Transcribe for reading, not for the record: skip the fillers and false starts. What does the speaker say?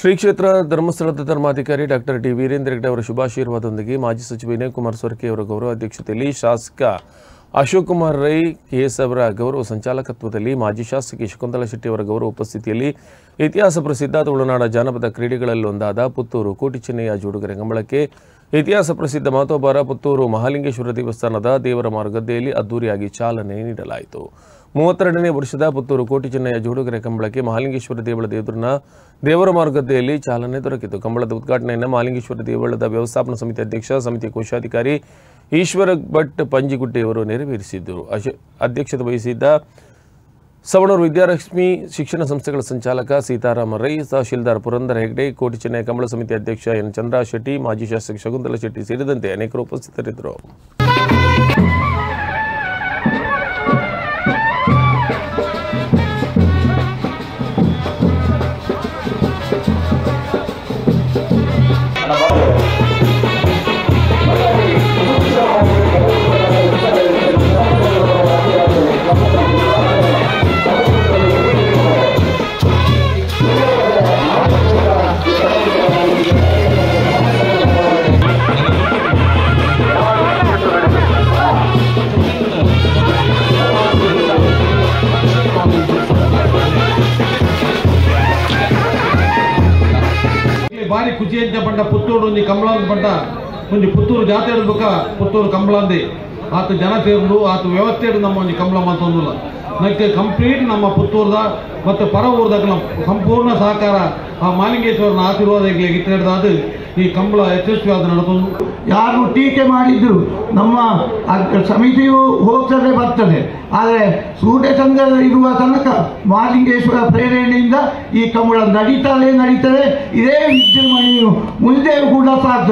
ಶ್ರೀ ಕ್ಷೇತ್ರ ಧರ್ಮಸ್ಥಳದ ಧರ್ಮಾಧಿಕಾರಿ ಡಾಕ್ಟರ್ ಡಿ ವೀರೇಂದ್ರ ಹೆಗ್ಡೆ ಅವರ ಶುಭಾಶೀರ್ವಾದದೊಂದಿಗೆ ಮಾಜಿ ಸಚಿವ ವಿನಯ್ ಕುಮಾರ್ ಸೊರಕೆ ಅವರ ಗೌರವ ಅಧ್ಯಕ್ಷತೆಯಲ್ಲಿ ಶಾಸಕ ಅಶೋಕ್ ಕುಮಾರ್ ರೈ ಕೆಎಸ್ ಅವರ ಗೌರವ ಸಂಚಾಲಕತ್ವದಲ್ಲಿ ಮಾಜಿ ಶಾಸಕಿ ಶಕುಂತಲಾ ಶೆಟ್ಟಿ ಅವರ ಗೌರವ ಉಪಸ್ಥಿತಿಯಲ್ಲಿ ಇತಿಹಾಸ ಪ್ರಸಿದ್ಧ ತುಳುನಾಡ ಜಾನಪದ ಕ್ರೀಡೆಗಳಲ್ಲಿ ಒಂದಾದ ಪುತ್ತೂರು ಕೋಟಿ ಚೆನ್ನಯ್ಯ ಜೋಡುಗರೆ ಕಂಬಳಕ್ಕೆ ಇತಿಹಾಸ ಪ್ರಸಿದ್ಧ ಮಹತೋಬಾರ ಪುತ್ತೂರು ಮಹಾಲಿಂಗೇಶ್ವರ ದೇವಸ್ಥಾನದ ದೇವರ ಮಾರುಗದ್ದೆಯಲ್ಲಿ ಅದ್ದೂರಿಯಾಗಿ ಚಾಲನೆ ನೀಡಲಾಯಿತು. 32ನೇ ವರ್ಷದ ಪುತ್ತೂರು ಕೋಟಿ ಚೆನ್ನಯ್ಯ ಜೋಡುಗರೆ ಕಂಬಳಕ್ಕೆ ಮಹಾಲಿಂಗೇಶ್ವರ ದೇವಳದ ಎದುರಿನ ದೇವರ ಮಾರುಗದ್ದೆಯಲ್ಲಿ ಚಾಲನೆ ದೊರಕಿತು. ಕಂಬಳದ ಉದ್ಘಾಟನೆಯನ್ನು ಮಹಾಲಿಂಗೇಶ್ವರ ದೇವಳದ ವ್ಯವಸ್ಥಾಪನಾ ಸಮಿತಿ ಅಧ್ಯಕ್ಷ, ಸಮಿತಿಯ ಕೋಶಾಧಿಕಾರಿ ಈಶ್ವರ ಭಟ್ ಪಂಜಿಗುಡ್ಡೆಯವರು ನೆರವೇರಿಸಿದ್ದರು. ಅಧ್ಯಕ್ಷತೆ ವಹಿಸಿದ್ದ ಸವಣೂರು ವಿದ್ಯಾಲಕ್ಷ್ಮಿ ಶಿಕ್ಷಣ ಸಂಸ್ಥೆಗಳ ಸಂಚಾಲಕ ಸೀತಾರಾಮ ರೈ, ತಹಶೀಲ್ದಾರ್ ಪುರಂದರ ಹೆಗ್ಡೆ, ಕೋಟಿ ಚೆನ್ನಯ್ಯ ಕಂಬಳ ಸಮಿತಿ ಅಧ್ಯಕ್ಷ ಎನ್ ಚಂದ್ರ ಶೆಟ್ಟಿ, ಮಾಜಿ ಶಾಸಕ ಶಕುಂತಲಾ ಶೆಟ್ಟಿ ಸೇರಿದಂತೆ ಅನೇಕರು ಉಪಸ್ಥಿತರಿದ್ದರು. ಬಾರಿ ಖುಷಿ ಅಂತ ಪಂಡ ಪುತ್ತೂರು ಒಂಜಿ ಕಂಬಳ ಪಂಡ ಒಂಜಿ ಪುತ್ತೂರು ಜಾತ್ರೆ ಬುಕ್ಕ ಪುತ್ತೂರು ಕಂಬಳ ಅಂದೆ ಆತ ಜನ ಸೇರಿದು ಆತ ವ್ಯವಸ್ಥೆ ನಮ್ಮ ಒಂಜಿ ಕಂಬಳ ಮಾತೊಂದಿಲ್ಲ ನಕ್ಕೆ ಕಂಪ್ಲೀಟ್ ನಮ್ಮ ಪುತ್ತೂರದ ಮತ್ತು ಪರ ಊರ್ದಾಗಲ ಸಂಪೂರ್ಣ ಸಹಕಾರ ಆ ಮಾಲಿಂಗೇಶ್ವರನ ಆಶೀರ್ವಾದ ಇಟ್ಟಿರೋದಾದ ಈ ಕಂಬಳ ಯಶಸ್ವಿಯಾದ ನಡೆದು ಯಾರು ಟೀಕೆ ಮಾಡಿದ್ರು ನಮ್ಮ ಸಮಿತಿಯು ಹೋಗ್ತದೆ ಬರ್ತದೆ. ಆದರೆ ಸೂಟೆ ಸಂಘ ಇರುವ ತನಕ ಮಹಾಲಿಂಗೇಶ್ವರ ಪ್ರೇರಣೆಯಿಂದ ಈ ಕಂಬಳ ನಡೀತದೆ. ಇದೇ ವಿಜೃಂಭಣೆಯು ಮುಂದೆ ಕೂಡ ಸಾಗ್ತದೆ.